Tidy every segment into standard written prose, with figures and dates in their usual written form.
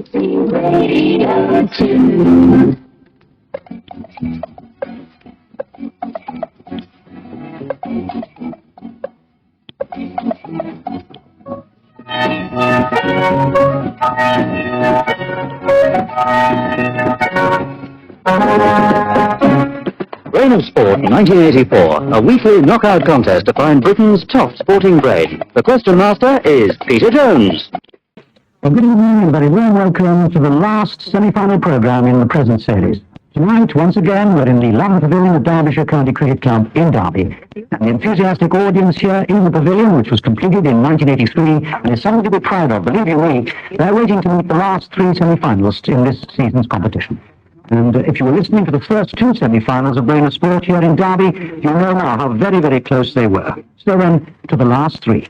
Radio 2. Reign of Sport 1984, a weekly knockout contest to find Britain's top sporting brain. The question master is Peter Jones. Well, good evening and very warm welcome to the last semi-final programme in the present series. Tonight, once again, we're in the Lavender Pavilion at Derbyshire County Cricket Club in Derby. And the enthusiastic audience here in the pavilion, which was completed in 1983 and is something to be proud of, believe you me, they're waiting to meet the last three semi-finalists in this season's competition. And if you were listening to the first two semi-finals of Reign of Sport here in Derby, you know now how very, very close they were. So then, to the last three.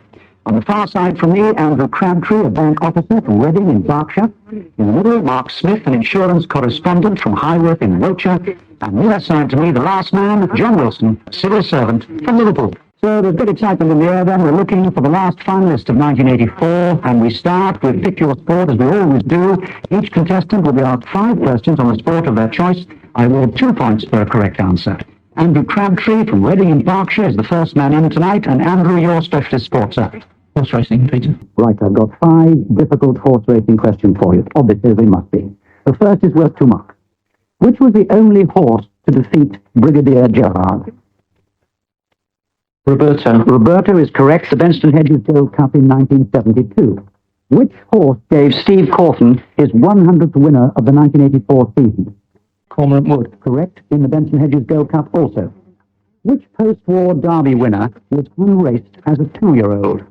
On the far side from me, Andrew Crabtree, a bank officer from Reading in Berkshire. In the middle, Mark Smith, an insurance correspondent from Highworth in Wiltshire. And near side to me, the last man, John Wilson, a civil servant from Liverpool. So there's good excitement in the air then. We're looking for the last finalist of 1984, and we start with Pick Your Sport, as we always do. Each contestant will be asked 5 questions on the sport of their choice. I award 2 points for a correct answer. Andrew Crabtree from Reading in Berkshire is the first man in tonight, and Andrew, your specialist sport, sir. Horse racing, Peter. Right, I've got 5 difficult horse racing questions for you. Obviously, they must be. The first is worth 2 marks. Which was the only horse to defeat Brigadier Gerard? Roberto. Roberto is correct. The Benston Hedges Gold Cup in 1972. Which horse gave Steve Corton his 100th winner of the 1984 season? Cormorant Wood. Correct. In the Benson Hedges Gold Cup also. Which post-war Derby winner was unraced as a 2-year-old?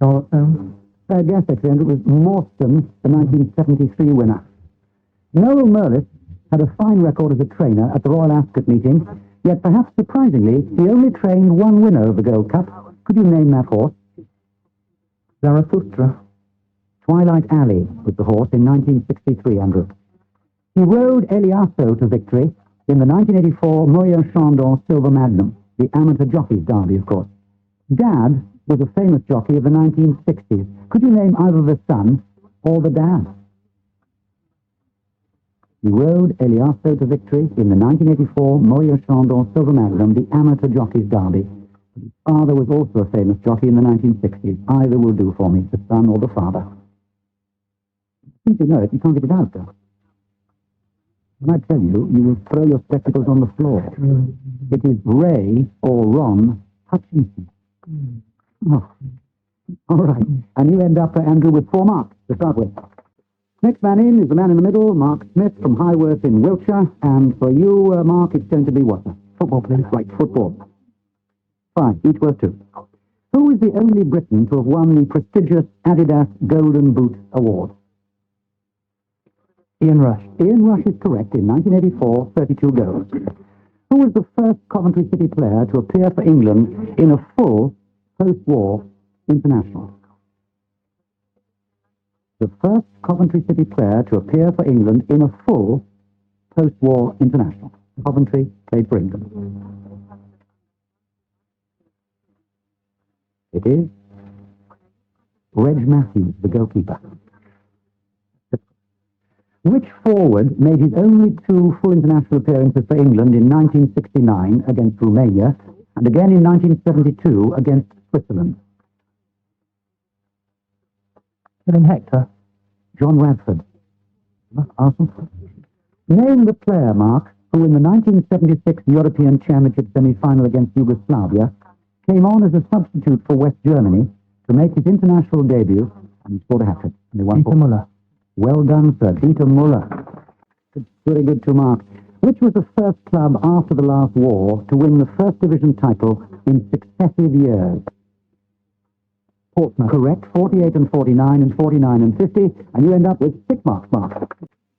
Yes, actually, and it was Morstan, the 1973 winner. Noel Merlis had a fine record as a trainer at the Royal Ascot meeting, yet perhaps surprisingly, he only trained 1 winner of the Gold Cup. Could you name that horse? Zarathustra. Twilight Alley was the horse in 1963, Andrew. He rode Eliasso to victory in the 1984 Moyer Chandon Silver Magnum, the amateur jockey's derby, of course. Dad was a famous jockey of the 1960s. Could you name either the son or the dad? He rode Eliasso to victory in the 1984 Moyer Chandon Silver Magnum, the amateur jockey's derby. His father was also a famous jockey in the 1960s. Either will do for me, the son or the father. I think you know it. You can't get it out, though. When I tell you, you will throw your spectacles on the floor. It is Ray or Ron Hutchinson. Oh. All right. And you end up, Andrew, with 4 marks to start with. Next man in is the man in the middle, Mark Smith from Highworth in Wiltshire. And for you, Mark, it's going to be what? Football, please. Right, football. 5, each worth 2. Who is the only Briton to have won the prestigious Adidas Golden Boot Award? Ian Rush. Ian Rush is correct. In 1984, 32 goals. Who was the first Coventry City player to appear for England in a full post-war international? The first Coventry City player to appear for England in a full post-war international. Coventry played for England. It is Reg Matthews, the goalkeeper. Which forward made his only 2 full international appearances for England in 1969 against Romania and again in 1972 against Switzerland? Helen Hector. John Radford. Arsenal. Name the player, Mark, who in the 1976 European Championship semi-final against Yugoslavia came on as a substitute for West Germany to make his international debut, and he scored a hat-trick. And they won. Peter Muller. Well done, sir. Peter Muller. Very good 2 marks. Which was the first club after the last war to win the first division title in successive years? Portsmouth. Correct. 48 and 49 and 49 and 50. And you end up with 6 marks, Mark.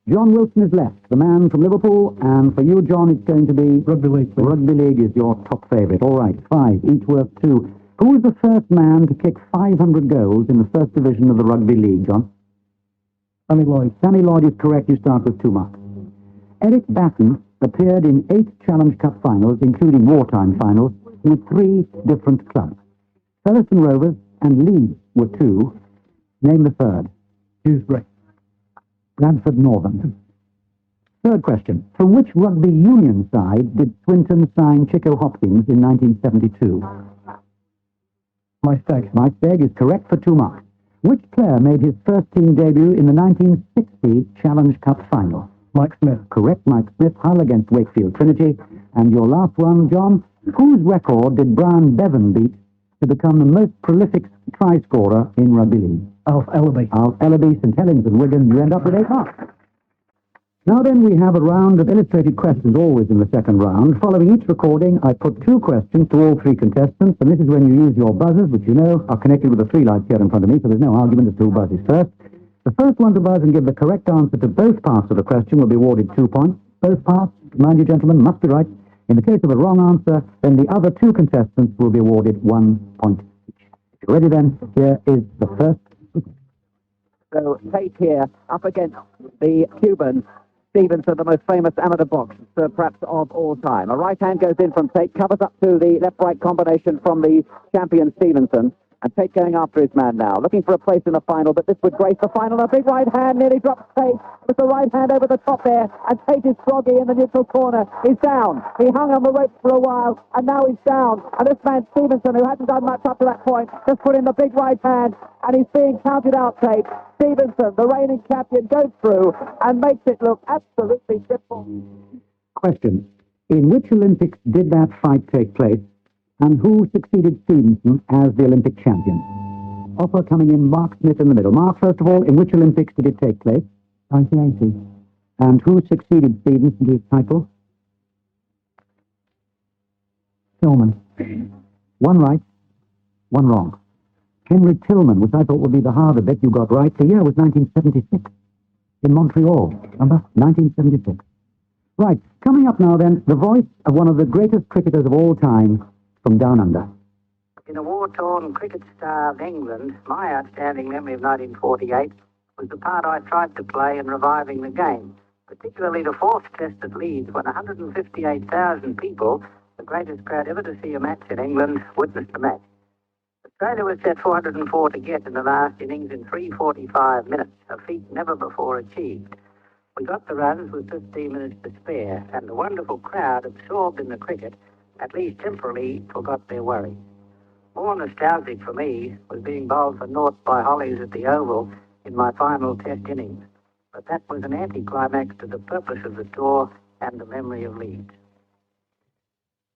John Wilson is left, the man from Liverpool. And for you, John, it's going to be... Rugby League. Rugby League is your top favourite. All right. 5, each worth 2. Who was the first man to kick 500 goals in the first division of the Rugby League, John? Sammy Lloyd. Sammy Lloyd is correct. You start with 2 marks. Eric Batten appeared in 8 Challenge Cup finals, including wartime finals, with 3 different clubs. Featherstone Rovers and Leeds were 2. Name the third. Dewsbury. Bradford Northern. Third question. From which rugby union side did Swinton sign Chico Hopkins in 1972? My stag. Mike Begg is correct for 2 marks. Which player made his first team debut in the 1960 Challenge Cup final? Mike Smith. Correct, Mike Smith, Hull against Wakefield Trinity. And your last one, John, whose record did Brian Bevan beat to become the most prolific try scorer in rugby league? Alf Ellaby. Alf Ellaby, St Helens and Wigan. You end up with 8 marks. Now then, we have a round of illustrated questions always in the second round. Following each recording, I put 2 questions to all 3 contestants, and this is when you use your buzzers, which you know are connected with the 3 lights here in front of me, so there's no argument as to who buzzes first. The first one to buzz and give the correct answer to both parts of the question will be awarded 2 points. Both parts, mind you gentlemen, must be right. In the case of a wrong answer, then the other 2 contestants will be awarded 1 point each. If you're ready then, here is the first. So Tate here up against the Cuban Stevenson, the most famous amateur boxer perhaps of all time. A right hand goes in from Tate, covers up to the left-right combination from the champion Stevenson. And Tate going after his man now, looking for a place in the final, but this would grace the final. A big right hand nearly drops Tate with the right hand over the top there, and Tate is groggy in the neutral corner. He's down. He hung on the ropes for a while, and now he's down. And this man Stevenson, who hasn't done much up to that point, just put in the big right hand, and he's being counted out, Tate. Stevenson, the reigning champion, goes through and makes it look absolutely simple. Question. In which Olympics did that fight take place? And who succeeded Stevenson as the Olympic champion? Offer coming in, Mark Smith in the middle. Mark, first of all, in which Olympics did it take place? 1980. And who succeeded Stevenson to his title? Tillman. 1 right, 1 wrong. Henry Tillman, which I thought would be the harder bit, you got right. The year was 1976 in Montreal. Remember? 1976. Right, coming up now then, the voice of one of the greatest cricketers of all time, from down under. In a war-torn, cricket-starved England, my outstanding memory of 1948 was the part I tried to play in reviving the game, particularly the 4th Test at Leeds, when 158,000 people, the greatest crowd ever to see a match in England, witnessed the match. Australia was set 404 to get in the last innings in 3:45 minutes, a feat never before achieved. We got the runs with 15 minutes to spare, and the wonderful crowd, absorbed in the cricket, at least temporarily forgot their worries. More nostalgic for me was being bowled for naught by Hollies at the Oval in my final Test innings, but that was an anticlimax to the purpose of the tour and the memory of Leeds.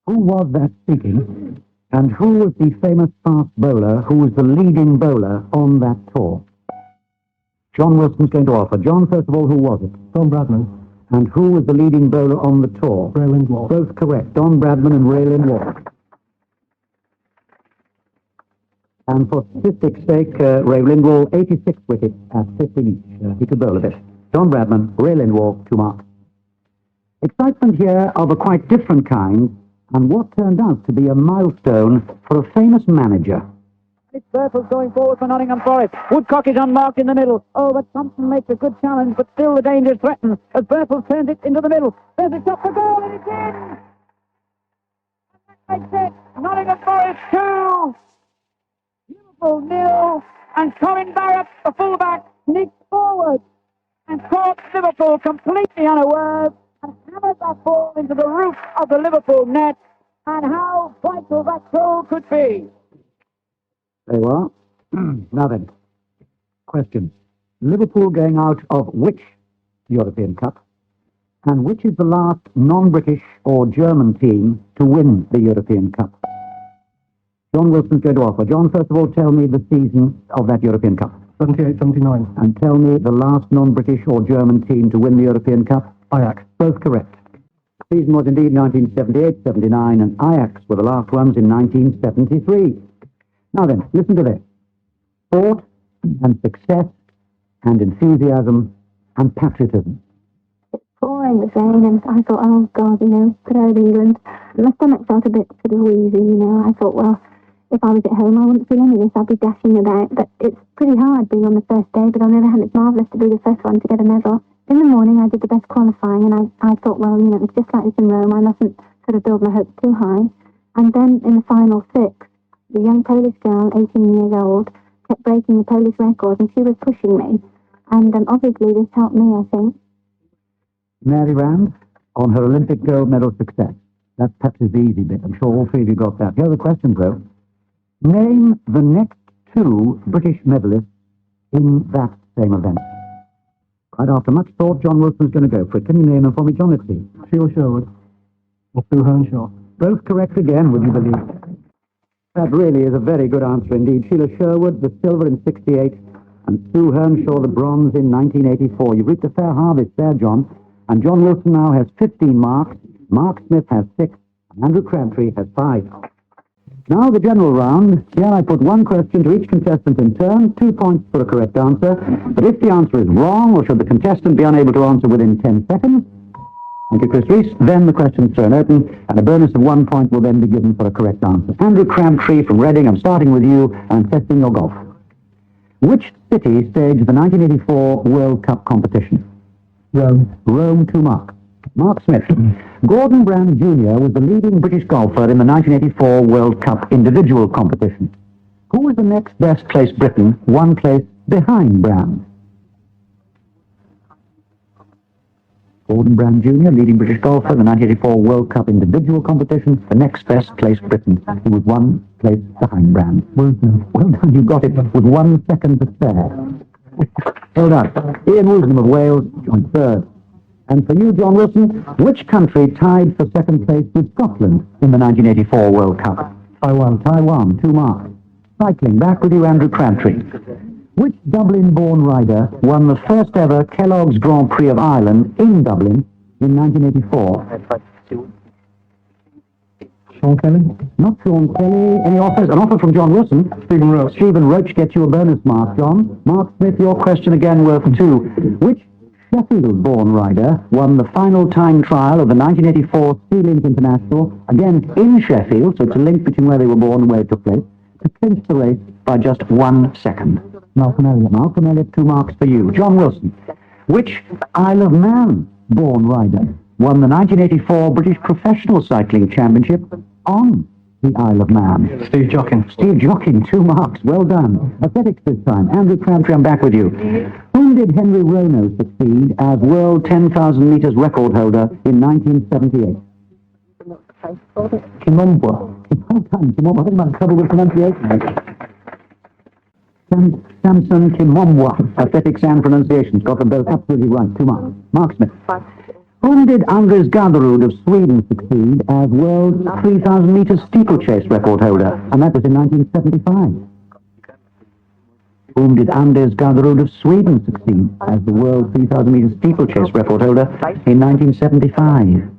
Who was that speaking? And who was the famous fast bowler who was the leading bowler on that tour? John Wilson's going to offer. John, first of all, who was it? Don Bradman. And who was the leading bowler on the tour? Ray Lindwall. Both correct. Don Bradman and Ray Lindwall. And for statistics' sake, Ray Lindwall, 86 wickets at 15 each. He could bowl a bit. Don Bradman, Ray Lindwall, 2 marks. Excitement here of a quite different kind, and what turned out to be a milestone for a famous manager. It's Bertels going forward for Nottingham Forest. Woodcock is unmarked in the middle. Oh, but Thompson makes a good challenge, but still the danger threatens as Bertels turns it into the middle. There's a shot for goal, and it's in! And that makes it Nottingham Forest 2, Liverpool 0, and Colin Barrett, the fullback, sneaks forward and caught Liverpool completely unawares and hammered that ball into the roof of the Liverpool net. And how vital that goal could be. There you are. Now then, question. Liverpool going out of which European Cup? And which is the last non-British or German team to win the European Cup? John Wilson's going to offer. John, first of all, tell me the season of that European Cup. 78-79. And tell me the last non-British or German team to win the European Cup. Ajax. Both correct. The season was indeed 1978-79, and Ajax were the last ones in 1973. Now then, listen to this. Sport and success and enthusiasm and patriotism. It's pouring with rain, and I thought, oh God, good old England. My stomach felt a bit sort of wheezy, I thought, well, if I was at home, I wouldn't feel any of this. I'd be dashing about. But it's pretty hard being on the first day, but on the other hand, it's marvellous to be the first one to get a medal. In the morning, I did the best qualifying, and I thought, well, it's just like this in Rome. I mustn't sort of build my hopes too high. And then in the final 6, the young Polish girl, 18 years old, kept breaking the Polish record, and she was pushing me. And obviously this helped me, I think. Mary Rand, on her Olympic gold medal success. That perhaps is the easy bit. I'm sure all three of you got that. The other question, though. Name the next two British medalists in that same event. Right after much thought, John Wilson's going to go for it. Can you name them for me, John? Let's see. Sheila Sherwood. Or Sue Hearnshaw. Both correct again, would you believe? That really is a very good answer indeed. Sheila Sherwood, the silver in 68, and Sue Hearnshaw, the bronze in 1984. You've reaped a fair harvest there, John. And John Wilson now has 15 marks. Mark Smith has 6. And Andrew Crabtree has 5. Now the general round. Here I put one question to each contestant in turn, 2 points for a correct answer. But if the answer is wrong, or should the contestant be unable to answer within 10 seconds, thank you, Chris Reese, then the question is thrown open, and a bonus of 1 point will then be given for a correct answer. Andrew Crabtree from Reading, I'm starting with you, and testing your golf. Which city staged the 1984 World Cup competition? Rome. Rome, 2 marks. Mark Smith. Gordon Brand Jr. was the leading British golfer in the 1984 World Cup individual competition. Who was the next best placed Briton, 1 place behind Brand? Gordon Brand Jr., leading British golfer in the 1984 World Cup individual competition, the next best placed Briton, who was 1 place behind Brand. Well done, you got it with 1 second to spare. Well done. Ian Woolsey of Wales joined third. And for you, John Wilson, which country tied for second place with Scotland in the 1984 World Cup? Taiwan. Taiwan, 2 marks. Cycling, back with you, Andrew Crabtree. Which Dublin-born rider won the first ever Kellogg's Grand Prix of Ireland in Dublin in 1984? Sean Kelly. Not Sean Kelly. Any offers? An offer from John Wilson. Stephen Roach. Stephen Roach gets you a bonus mark, John. Mark Smith, your question again worth 2. Which Sheffield-born rider won the final time trial of the 1984 Sea Link International, again in Sheffield, so it's a link between where they were born and where it took place, to clinch the race by just 1 second? Malcolm Elliott. Malcolm Elliott, 2 marks for you. John Wilson. Which Isle of Man-born rider won the 1984 British Professional Cycling Championship on the Isle of Man? Steve Jockin. Steve Jockin, 2 marks. Well done. Athletics this time. Andrew Crabtree, I'm back with you. Whom did Henry Rono succeed as world 10,000 metres record holder in 1978? Kimombwa. Well done, Kimombwa. I think I'm having trouble with pronunciation. Samson Kimombwa. Athletics and pronunciations. Got them both absolutely right. 2 marks. Mark Smith. Whom did Andres Garderud of Sweden succeed as world 3,000 metres steeplechase record holder? And that was in 1975. Whom did Anders Garderud of Sweden succeed as the world 3,000 metres steeplechase record holder in 1975?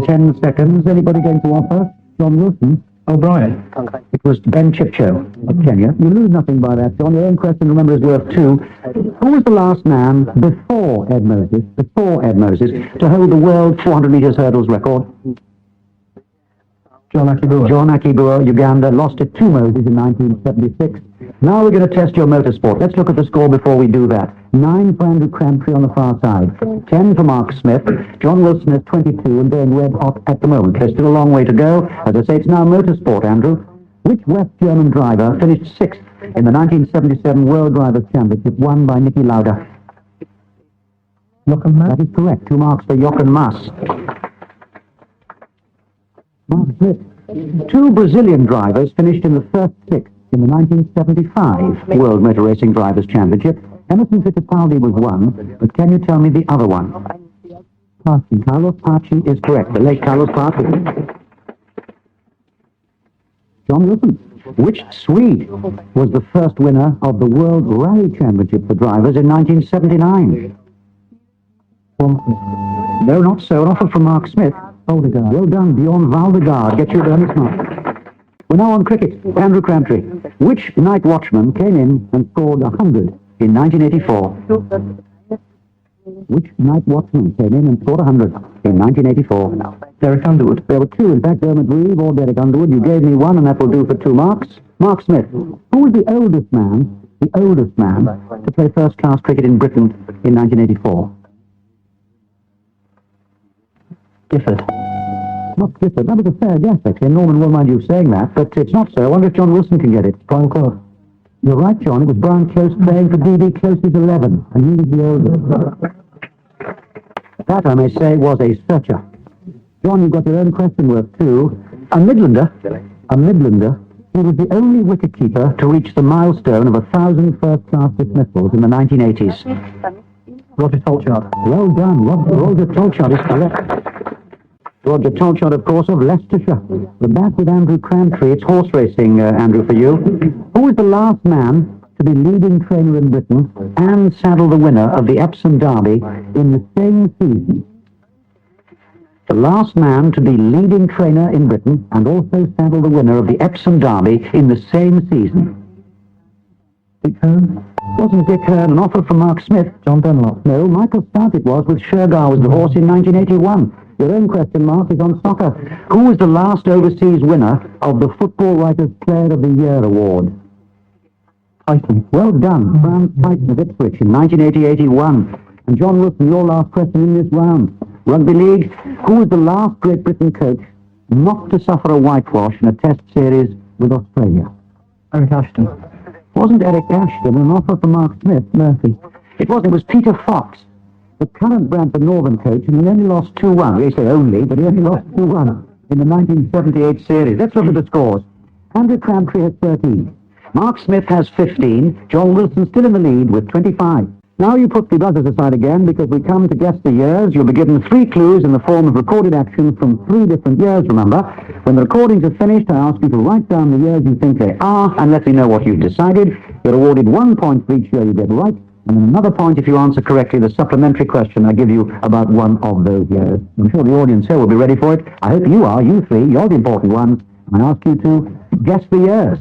10 seconds. Anybody going to offer? John Wilson? O'Brien. It was Ben Chipcho of Kenya. You lose nothing by that, John. Your own question, remember, is worth 2. Who was the last man before Ed Moses, to hold the world 400 metres hurdles record? John Akibua. John Akibua, Uganda, lost it to Moses in 1976. Now we're going to test your motorsport. Let's look at the score before we do that. 9 for Andrew Crabtree on the far side. 10 for Mark Smith. John Wilson has 22 and going red hot at the moment. There's still a long way to go. As I say, it's now motorsport, Andrew. Which West German driver finished 6th in the 1977 World Drivers' Championship won by Niki Lauda? Jochen Mass. That is correct. 2 marks for Jochen Mass. Mark Smith. 2 Brazilian drivers finished in the first 6 in the 1975 World Motor Racing Drivers' Championship. Emerson Fittipaldi was 1, but can you tell me the other one? Pachi. Carlos Pachi is correct. The late Carlos Pachi. John Wilson. Which Swede was the first winner of the World Rally Championship for drivers in 1979? No, not so. An offer from Mark Smith. Valdegaard. Well done, Bjorn Valdegaard. Get you a bonus mark. We're now on cricket. Andrew Crabtree. Which night watchman came in and scored 100 in 1984? Which night watchman came in and scored 100 in 1984? Derek Underwood. There were 2, in fact, Dermot Reeve or Derek Underwood. You gave me 1, and that will do for 2 marks. Mark Smith. Who was the oldest man to play first-class cricket in Britain in 1984? Gifford. Not Gifford. That was a fair guess, actually. Norman won't mind you saying that, but it's not so. I wonder if John Wilson can get it. Brian Clough. You're right, John. It was Brian Close playing for D.B. Close's 11, and he was the oldest. That, I may say, was a searcher. John, you've got your own question work, too. A Midlander, he was the only wicketkeeper to reach the milestone of 1,000 first-class dismissals in the 1980s. Roger Tolchard. Well done. Roger Tolchard is correct. Roger Tolchard, of course, of Leicestershire. We're back with Andrew Crabtree. It's horse racing, Andrew, for you. Who was the last man to be leading trainer in Britain and saddle the winner of the Epsom Derby in the same season? The last man to be leading trainer in Britain and also saddle the winner of the Epsom Derby in the same season. Dick Hearn? Wasn't Dick Hearn an offer from Mark Smith? John Dunlop? No, Michael Stark it was, with Shergar was the horse in 1981. Your own question, Mark, is on soccer. Who was the last overseas winner of the Football Writers' Player of the Year award? Tyson. Well done, Franz Tyson of Ipswich in 1980-81. And John Wilson, your last question in this round. Rugby League, who was the last Great Britain coach not to suffer a whitewash in a test series with Australia? Eric Ashton. Wasn't Eric Ashton an offer from Mark Smith? Murphy. It wasn't. It was Peter Fox, the current Bradford Northern coach, and he only lost 2-1. We say only, but he only lost 2-1 in the 1978 series. Let's look at the scores. Andrew Crabtree has 13. Mark Smith has 15. John Wilson still in the lead with 25. Now you put the buzzers aside again, because we come to guess the years. You'll be given 3 clues in the form of recorded action from 3 different years, remember. When the recordings are finished, I ask you to write down the years you think they are and let me know what you've decided. You're awarded 1 point for each year you get right, and then another point if you answer correctly the supplementary question I give you about one of those years. I'm sure the audience here will be ready for it. I hope you are, you 3, you're the important ones, and I ask you to guess the years.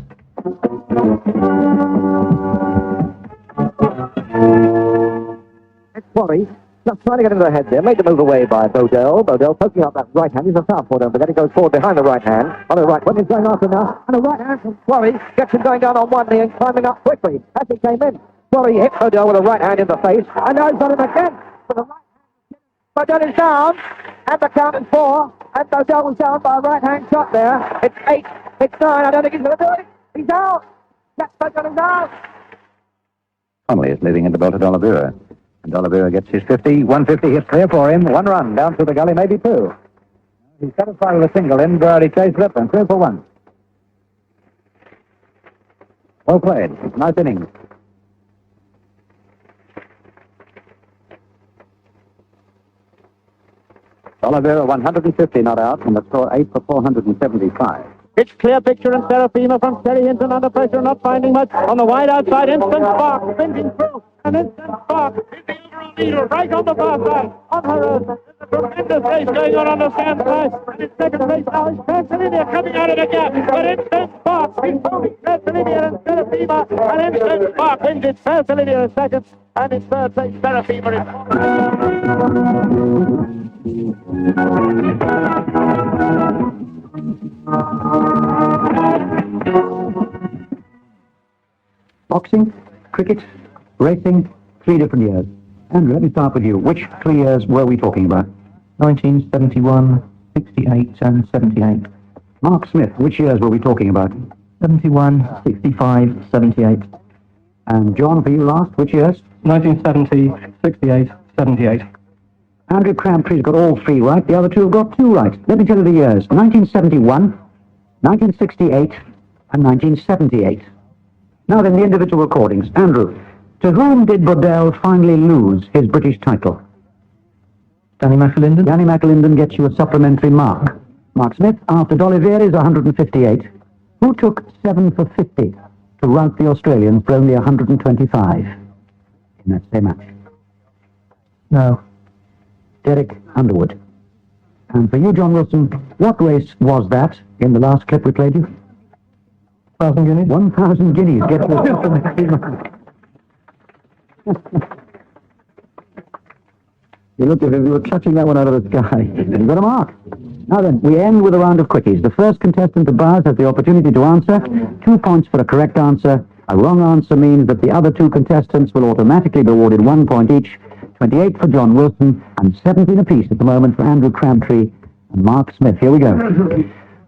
It's Quarry. Just trying to get into the head there. Made the move away by Bodell. Bodell poking out that right hand. He's a southpaw, don't forget. He goes forward behind the right hand. On the right. What he's going after now. And the right hand from Quarry gets him going down on one knee and climbing up quickly as he came in. Quarry hit Bodell with a right hand in the face. And now he's got him again with a right hand. Bodell is down. And the count is 4. And Bodell was down by a right hand shot there. It's 8. It's 9. I don't think he's going to do it. He's out. Yes, Bodell is out. Connolly is moving into Bolton Oliveira. And Oliveira gets his 50. 150 hits clear for him. 1 run down through the gully, maybe 2. He's satisfied with a single in. Brady chase slip and 2 for 1. Well played. Nice innings. Oliveira 150 not out, and the score 8 for 475. It's clear picture and Serafima from Sterry Hinton under pressure, not finding much. On the wide outside, Instant Spark, spinning through. And Instant Spark is the overall leader right on the far side. On her own. There's a tremendous race going on the stand side. And in second place now is Transylvania coming out of the gap. But Instant Spark is holding Transylvania and Serafima. And Instant Spark wins it. Transylvania in second. And in third place, Serafima in Boxing, cricket, racing, 3 different years. Andrew, let me start with you. Which 3 years were we talking about? 1971, 68 and 78. Mark Smith, which years were we talking about? 71, 65, 78. And John, for you last, which years? 1970, 68, 78. Andrew Crabtree's got all 3 right. The other 2 have got 2 right. Let me tell you the years. 1971, 1968, and 1978. Now then, the individual recordings. Andrew, to whom did Bodell finally lose his British title? Danny McAlinden. Danny McAlinden gets you a supplementary mark. Mark Smith, after D'Oliveira's 158, who took 7 for 50 to rout the Australians for only 125 in that same match? No. Derek Underwood. And for you, John Wilson, what race was that in the last clip we played you? 1,000 guineas. 1,000 guineas. Get this. You look as if you were clutching that one out of the sky. You've got a mark. Now then, we end with a round of quickies. The first contestant to buzz has the opportunity to answer. 2 points for a correct answer. A wrong answer means that the other 2 contestants will automatically be awarded 1 point each. 28 for John Wilson and 17 apiece at the moment for Andrew Crabtree and Mark Smith. Here we go.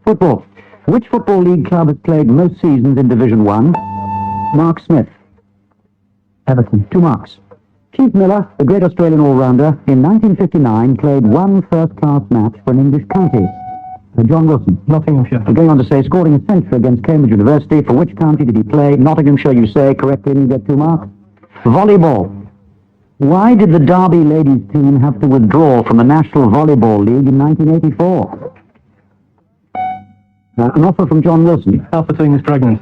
Football. Which Football League club has played most seasons in Division 1? Mark Smith. Everton. 2 marks. Keith Miller, the great Australian all-rounder, in 1959 played one first-class match for an English county. John Wilson. Nottinghamshire. I'm going on to say, scoring a century against Cambridge University. For which county did he play? Nottinghamshire, you say correctly, and you get 2 marks. Volleyball. Why did the Derby ladies team have to withdraw from the National Volleyball League in 1984? An offer from John Wilson. Alpha Team is pregnant.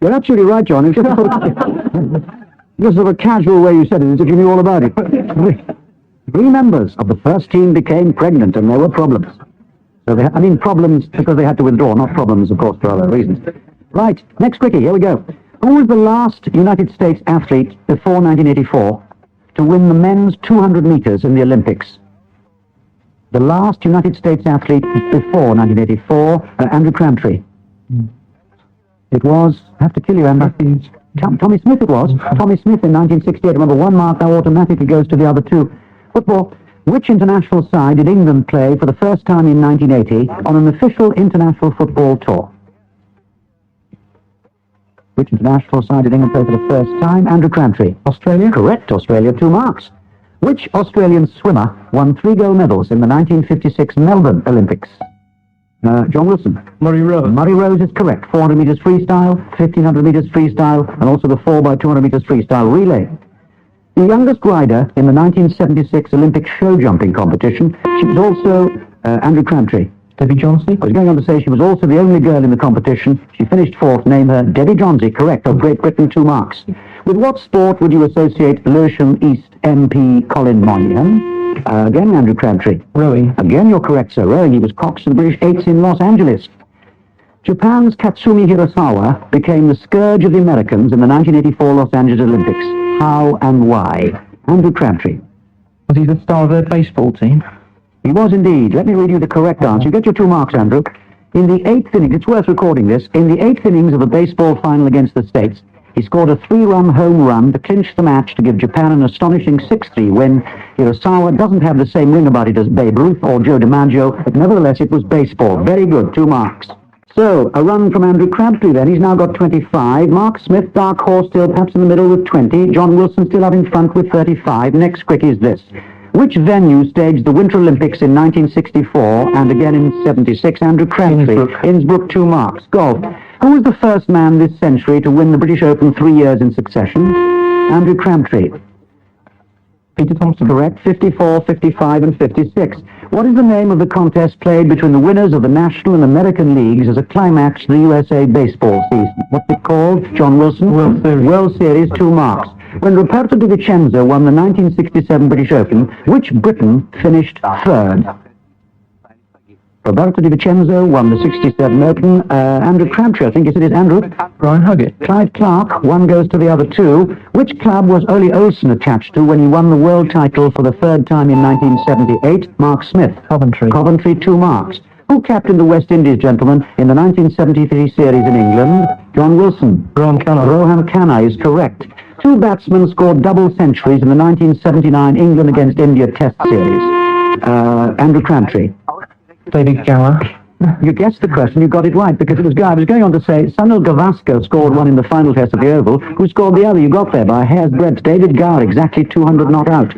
You're absolutely right, John. It's just sort of a casual way you said it, as if you knew all about it. 3 members of the first team became pregnant, and there were problems. So problems because they had to withdraw, not problems, of course, for other reasons. Right, next quickie, here we go. Who was the last United States athlete before 1984 to win the men's 200 meters in the Olympics? The last United States athlete before 1984, Andrew Crabtree. It was, I have to kill you, Amber. Tommy Smith it was. Tommy Smith in 1968. Remember, 1 mark now automatically goes to the other 2. Football. Which international side did England play for the first time in 1980 on an official international football tour? Which international side did England play for the first time? Andrew Crabtree. Australia? Correct. Australia, 2 marks. Which Australian swimmer won 3 gold medals in the 1956 Melbourne Olympics? John Wilson. Murray Rose. Murray Rose is correct. 400 meters freestyle, 1500 meters freestyle, and also the 4x200 meters freestyle relay. The youngest rider in the 1976 Olympic show jumping competition, she was also Andrew Crabtree. Debbie Johnsey. I was going on to say she was also the only girl in the competition. She finished 4th. Name her Debbie Johnsey, correct, of Great Britain, 2 marks. With what sport would you associate Lewisham East MP Colin Moynihan? Again, Andrew Crabtree. Rowing. Again, you're correct, sir. Rowing. He was cox of the British 8s in Los Angeles. Japan's Katsumi Hirasawa became the scourge of the Americans in the 1984 Los Angeles Olympics. How and why? Andrew Crabtree. Was he the star of their baseball team? He was indeed. Let me read you the correct answer. You get your 2 marks, Andrew. In the 8th innings, it's worth recording this, in the 8th innings of the baseball final against the States, he scored a 3-run home run to clinch the match to give Japan an astonishing 6-3 win. Hirasawa doesn't have the same ring about it as Babe Ruth or Joe DiMaggio, but nevertheless it was baseball. Very good, 2 marks. So, a run from Andrew Crabtree then. He's now got 25. Mark Smith, dark horse, still perhaps in the middle with 20. John Wilson still out in front with 35. Next quick is this. Which venue staged the Winter Olympics in 1964 and again in 76? Andrew Crabtree. Innsbruck, 2 marks. Golf. Who was the first man this century to win the British Open 3 years in succession? Andrew Crabtree. Peter Thompson. Correct. 54, 55 and 56. What is the name of the contest played between the winners of the National and American Leagues as a climax to the USA baseball season? What's it called? John Wilson? World Series. World Series, 2 marks. When Roberto Di Vincenzo won the 1967 British Open, which Briton finished 3rd? Roberto Di Vincenzo won the 67 Open. Andrew Crabtree, I think it is Andrew. Brian Huggett. Clive Clark, 1 goes to the other 2. Which club was Ole Olsen attached to when he won the world title for the 3rd time in 1978? Mark Smith. Coventry. Coventry, 2 marks. Who captained the West Indies, gentlemen, in the 1973 series in England? John Wilson. Rohan Khanna. Rohan Khanna is correct. 2 batsmen scored double centuries in the 1979 England against India Test series. Andrew Crabtree. David Gower. You guessed the question, you got it right, because it was Guy. I was going on to say, Sunil Gavaskar scored 1 in the final test of the Oval. Who scored the other? You got there by a hair's breadth. David Gower, exactly 200 not out.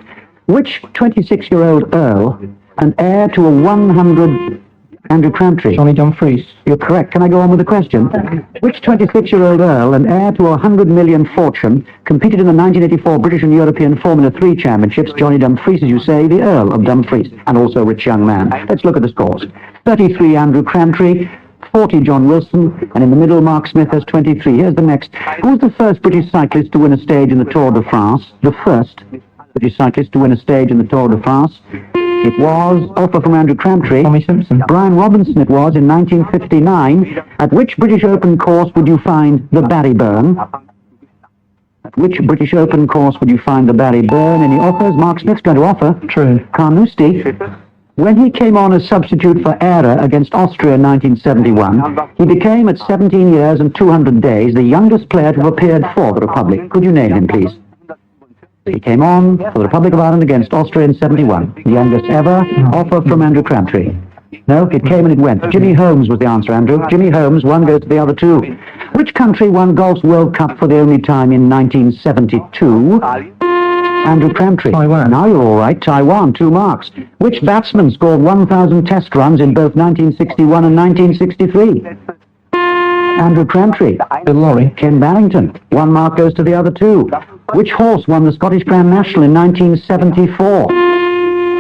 Which 26-year-old Earl and heir to a 100... Andrew Crabtree. Johnny Dumfries. You're correct. Can I go on with the question? Which 26-year-old Earl and heir to a 100 million fortune competed in the 1984 British and European Formula 3 Championships? Johnny Dumfries, as you say, the Earl of Dumfries, and also a rich young man. Let's look at the scores. 33, Andrew Crabtree. 40, John Wilson. And in the middle, Mark Smith has 23. Here's the next. Who was the first British cyclist to win a stage in the Tour de France? The first British cyclist to win a stage in the Tour de France? It was, offer from Andrew Crabtree. Tommy Simpson. Brian Robinson it was in 1959. At which British Open course would you find the Barry Burn? At which British Open course would you find the Barry Burn? Any offers? Mark Smith's going to offer. True. Carnoustie. When he came on as substitute for Ehre against Austria in 1971, he became at 17 years and 200 days the youngest player to have appeared for the Republic. Could you name him, please? He came on for the Republic of Ireland against Austria in 71. The youngest ever. Offer from Andrew Crabtree. No, it came and it went. Jimmy Holmes was the answer, Andrew. Jimmy Holmes, one goes to the other two. Which country won golf's World Cup for the only time in 1972? Andrew Crabtree. Taiwan. Now you're all right. Taiwan, 2 marks. Which batsman scored 1,000 test runs in both 1961 and 1963? Andrew Crabtree. Bill Lorry. Ken Barrington. 1 mark goes to the other two. Which horse won the Scottish Grand National in 1974?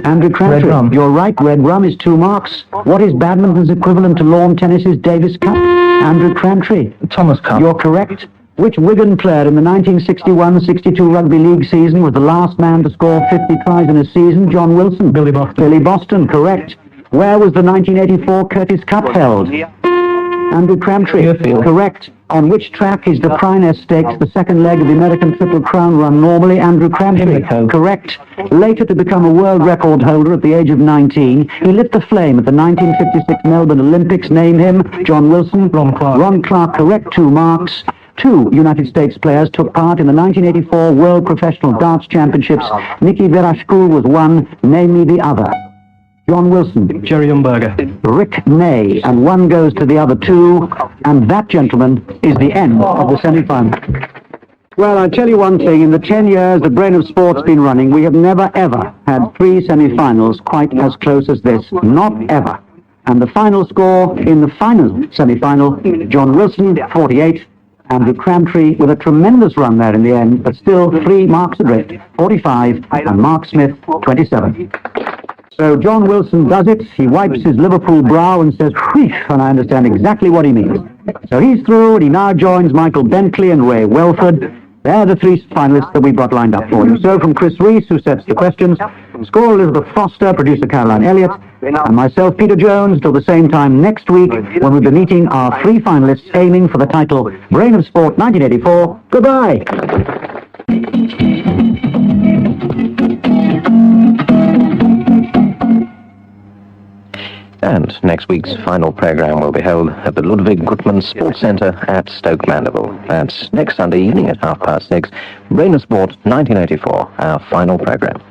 Andrew Crabtree. Red Rum. You're right. Red Rum is 2 marks. What is badminton's equivalent to lawn tennis's Davis Cup? Andrew Crabtree. Thomas Cup. You're correct. Which Wigan player in the 1961-62 Rugby League season was the last man to score 50 tries in a season? John Wilson. Billy Boston. Billy Boston, correct. Where was the 1984 Curtis Cup held? Andrew Crabtree. Deerfield. Correct. On which track is the Pryness Stakes, the second leg of the American Triple Crown run normally? Andrew Crabtree. Pimlico. Correct. Later to become a world record holder at the age of 19, he lit the flame at the 1956 Melbourne Olympics. Name him. John Wilson. Ron Clark. Ron Clark, correct. 2 marks. 2 United States players took part in the 1984 World Professional Darts Championships. Nicky Verashkul was one. Name me the other. John Wilson. Jerry Umberger. Rick May, and 1 goes to the other 2, and that, gentlemen, is the end of the semi-final. Well, I tell you one thing, in the 10 years the Brain of Sport's been running, we have never, ever had 3 semi-finals quite as close as this. Not ever. And the final score in the final semi-final, John Wilson, 48, Andrew Crabtree with a tremendous run there in the end, but still 3 marks adrift, 45, and Mark Smith, 27. So John Wilson does it. He wipes his Liverpool brow and says, wheesh, and I understand exactly what he means. So he's through, and he now joins Michael Bentley and Ray Welford. They're the 3 finalists that we've got lined up for you. So from Chris Rees, who sets the questions, scorer Elizabeth Foster, producer Caroline Elliott, and myself, Peter Jones, till the same time next week, when we'll be meeting our 3 finalists aiming for the title Brain of Sport 1984. Goodbye. And next week's final programme will be held at the Ludwig Gutmann Sports Centre at Stoke Mandeville. That's next Sunday evening at 6:30. Brain of Sport 1984, our final programme.